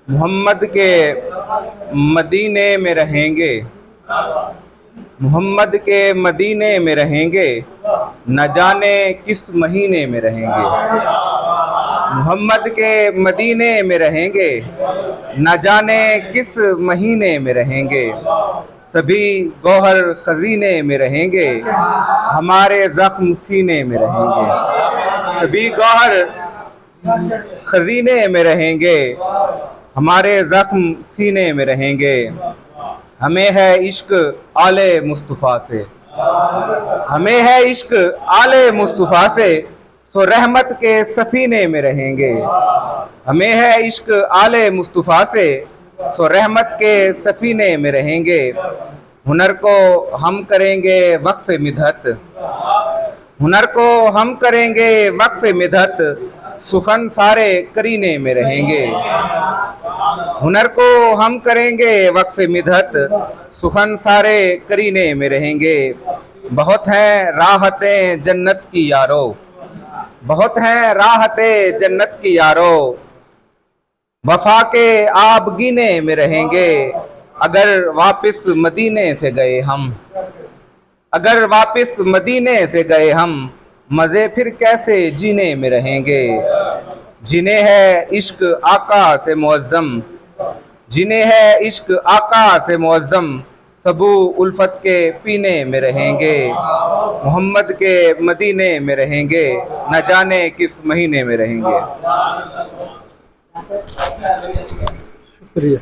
मोहम्मद के मदीने में रहेंगे, मोहम्मद के मदीने में रहेंगे, न जाने किस महीने में रहेंगे। मोहम्मद के मदीने में रहेंगे, न जाने किस महीने में रहेंगे। सभी गौहर खजीने में रहेंगे, हमारे जख्म सीने में रहेंगे। सभी गौहर खजीने में रहेंगे, हमारे जख्म सीने में रहेंगे। हमें है इश्क आले मुस्तफ़ा से, हमें है इश्क आले मुस्तफ़ा से, सो रहमत के सफीने में रहेंगे। हमें है इश्क आले मुस्तफ़ा से, सो रहमत के सफीने में रहेंगे। हुनर को हम करेंगे वक्फ मिदहत, हुनर को हम करेंगे वक्फ मिदहत, सुखन सारे करीने में रहेंगे। हुनर को हम करेंगे वक्फ मिदहत, सुखन सारे करीने में रहेंगे। बहुत हैं राहतें जन्नत की यारो, बहुत हैं राहतें जन्नत की यारो, वफा के आबगीने में रहेंगे। अगर वापस मदीने से गए हम, अगर वापस मदीने से गए हम, मज़े फिर कैसे जीने में रहेंगे। जिन्हें है इश्क आका से मुअज़्ज़म, जिन्हें है इश्क आका से मुअज़्ज़म, सबू उल्फत के पीने में रहेंगे। मोहम्मद के मदीने में रहेंगे, न जाने किस महीने में रहेंगे। शुक्रिया।